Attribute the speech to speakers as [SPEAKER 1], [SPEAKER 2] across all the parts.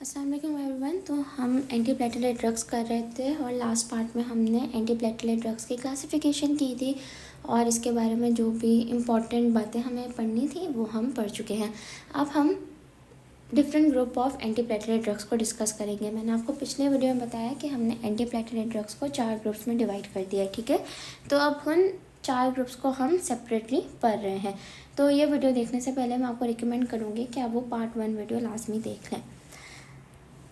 [SPEAKER 1] अस्सलाम वालेकुम एवरीवन। तो हम एंटी प्लेटलेट ड्रग्स कर रहे थे और लास्ट पार्ट में हमने एंटी प्लेटलेट ड्रग्स की क्लासिफिकेशन की थी और इसके बारे में जो भी इम्पॉर्टेंट बातें हमें पढ़नी थी वो हम पढ़ चुके हैं। अब हम different group of anti platelet drugs को डिस्कस करेंगे। मैंने आपको पिछले वीडियो में बताया कि हमने एंटी प्लेटलेट ड्रग्स को 4 ग्रुप्स में डिवाइड कर दिया है, ठीक है। तो अब उन 4 ग्रुप्स को हम सेपरेटली पढ़ रहे हैं। तो ये वीडियो देखने से पहले मैं आपको रिकमेंड करूँगी कि आप वो पार्ट 1 वीडियो लाजमी देख लें।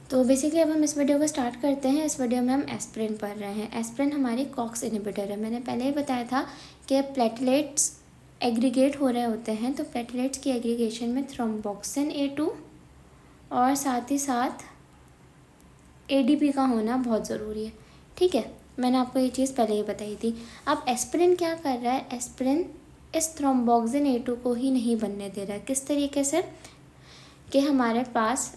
[SPEAKER 1] तो बेसिकली अब हम इस वीडियो को स्टार्ट करते हैं। इस वीडियो में हम एस्पिरिन पढ़ रहे हैं। एस्पिरिन हमारी कॉक्स इनहिबिटर है। मैंने पहले ही बताया था कि प्लेटलेट्स एग्रीगेट हो रहे होते हैं, तो प्लेटलेट्स की एग्रीगेशन में थ्रोम्बोक्सिन A2 और साथ ही साथ ADP का होना बहुत ज़रूरी है, ठीक है। मैंने आपको ये चीज़ पहले ही बताई थी। अब एस्पिरिन क्या कर रहा है, एस्पिरिन इस थ्रोम्बोक्सिन A2 को ही नहीं बनने दे रहा है। किस तरीके से कि हमारे पास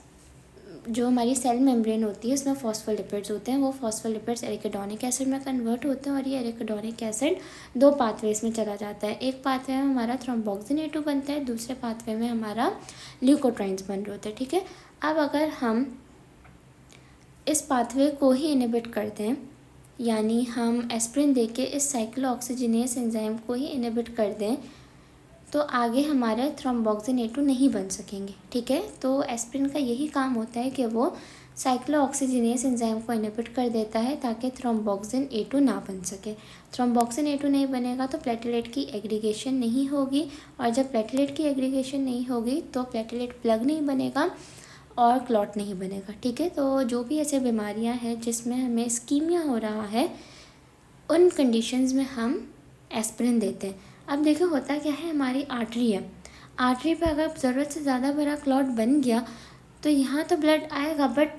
[SPEAKER 1] जो हमारी सेल मेम्ब्रेन होती है उसमें फॉस्फोलिपिड्स होते हैं, वो फॉस्फोलिपिड्स एरिकिडोनिक एसिड में कन्वर्ट होते हैं और ये एरिकिडोनिक एसिड 2 पाथवेज में चला जाता है। एक पाथवे में हमारा थ्रोम्बोक्सिन A2 बनता है, दूसरे पाथवे में हमारा ल्यूकोट्राइन्स बन रहे होते हैं, ठीक है। अब अगर हम इस पाथवे को ही इनहिबिट करते हैं, यानी हम एस्पिरिन देके इस साइक्लोऑक्सीजिनेस एंजाइम को ही इनहिबिट कर दें, तो आगे हमारे थ्रोम्बोक्सिन A2 नहीं बन सकेंगे, ठीक है। तो एस्पिरिन का यही काम होता है कि वो साइक्लोऑक्सीजिनेस एंजाइम को इनहिबिट कर देता है ताकि थ्रोम्बोक्सिन A2 ना बन सके। थ्रोम्बोक्सिन A2 नहीं बनेगा तो प्लेटलेट की एग्रीगेशन नहीं होगी, और जब प्लेटलेट की एग्रीगेशन नहीं होगी तो प्लेटलेट प्लग नहीं बनेगा और क्लॉट नहीं बनेगा, ठीक है। तो जो भी ऐसे बीमारियां हैं जिसमें हमें इस्कीमिया हो रहा है, उन कंडीशंस में हम एस्पिरिन देते हैं। अब देखो होता क्या है, हमारी आर्टरी है, आर्टरी पे अगर ज़रूरत से ज़्यादा बड़ा क्लॉट बन गया तो यहाँ तो ब्लड आएगा बट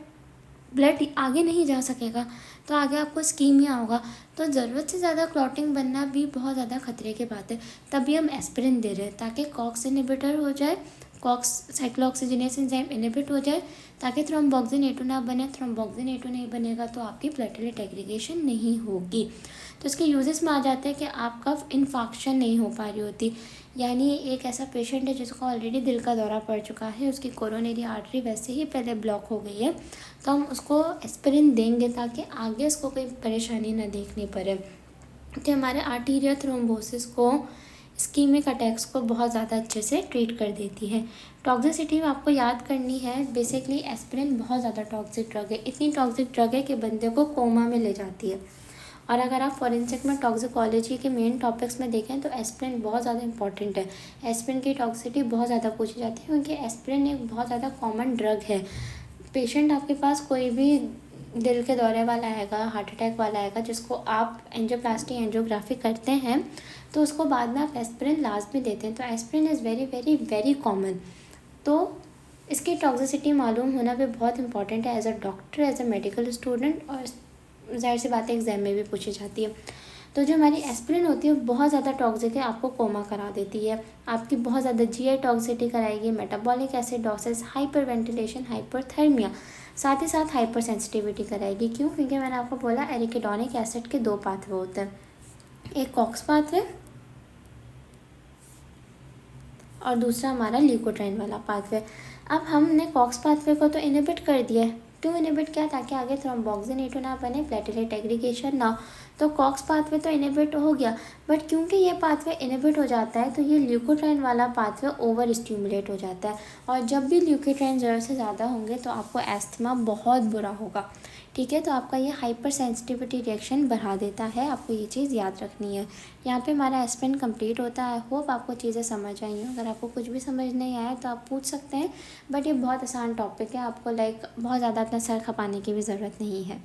[SPEAKER 1] ब्लड आगे नहीं जा सकेगा, तो आगे आपको इस्कीमिया होगा। तो ज़रूरत से ज़्यादा क्लॉटिंग बनना भी बहुत ज़्यादा खतरे की बात है। तभी हम एस्पिरिन दे रहे हैं ताकि कॉक्स इनहिबिटर हो जाए, कॉक्स साइक्लोऑक्सीजिनेस एंजाइम इनहिबिट हो जाए ताकि थ्रोम्बोक्सिन A2 ना बने। थ्रोम्बोक्सिन A2 नहीं बनेगा तो आपकी प्लेटलेट एग्रीगेशन नहीं होगी। तो इसके यूजेस में आ जाते हैं कि आपका इन्फाक्शन नहीं हो पा रही होती, यानी एक ऐसा पेशेंट है जिसको ऑलरेडी दिल का दौरा पड़ चुका है, उसकी कोरोनरी आर्टरी वैसे ही पहले ब्लॉक हो गई है, तो हम उसको एस्पिरिन देंगे ताकि आगे उसको कोई परेशानी ना देखनी पड़े। तो हमारे आर्टीरियल थ्रोम्बोसिस को, इस्कीमिक अटैक्स को बहुत ज़्यादा अच्छे से ट्रीट कर देती है। टॉक्सिसिटी में आपको याद करनी है, बेसिकली एस्पिरिन बहुत ज़्यादा टॉक्सिक ड्रग है। इतनी टॉक्सिक ड्रग है कि बंदे को कोमा में ले जाती है। और अगर आप फॉरेंसिक में टॉक्सिकोलॉजी के मेन टॉपिक्स में देखें तो एस्पिरिन बहुत ज़्यादा इंपॉर्टेंट है। एस्पिरिन की टॉक्सिसिटी बहुत ज़्यादा पूछी जाती है क्योंकि एस्पिरिन एक बहुत ज़्यादा कॉमन ड्रग है। पेशेंट आपके पास कोई भी दिल के दौरे वाला आएगा, हार्ट अटैक वाला आएगा, जिसको आप एंजियोप्लास्टी एंजियोग्राफी करते हैं तो उसको बाद में आप एस्पिरिन लाजमी देते हैं। तो aspirin is very very very common. तो इसकी टॉक्सिसिटी मालूम होना भी बहुत इंपॉर्टेंट है as a doctor, as a medical student, और ज़ाहिर सी बात है एग्ज़ाम में भी पूछी जाती है। तो जो हमारी एस्पिरिन होती है वो बहुत ज़्यादा टॉक्सिक है, आपको कोमा करा देती है, आपकी बहुत ज़्यादा GI टॉक्सिसिटी कराएगी, metabolic acidosis, hyper ventilation, hyperthermia, साथ ही साथ हाइपर सेंसिटिविटी कराएगी। क्यों? क्योंकि मैंने आपको बोला एरिकिडोनिक एसिड के 2 पाथवे होते हैं, एक कॉक्स पाथवे और दूसरा हमारा ल्यूकोट्राइन वाला पाथवे। अब हमने कॉक्स पाथवे को तो इनहिबिट कर दिया है। क्यों इनहिबिट किया? ताकि आगे थ्रोम्बोक्सिन A2 ना बने, प्लेटलेट एग्रीगेशन ना। तो कॉक्स पाथवे तो इनहिबिट हो गया, बट क्योंकि ये पाथवे इनहिबिट हो जाता है तो ये ल्यूकोट्राइन वाला पाथवे ओवर स्टिमुलेट हो जाता है, और जब भी ल्यूकोट्राइन ज़रूरत से ज़्यादा होंगे तो आपको एस्थमा बहुत बुरा होगा, ठीक है। तो आपका ये हाइपर सेंसिटिविटी रिएक्शन बढ़ा देता है, आपको ये चीज़ याद रखनी है। यहाँ पे हमारा एस्पिरिन कंप्लीट होता है। आई होप आपको चीज़ें समझ आई हों। अगर आपको कुछ भी समझ नहीं आया तो आप पूछ सकते हैं, बट ये बहुत आसान टॉपिक है, आपको बहुत ज़्यादा अपना सर खपाने की भी ज़रूरत नहीं है।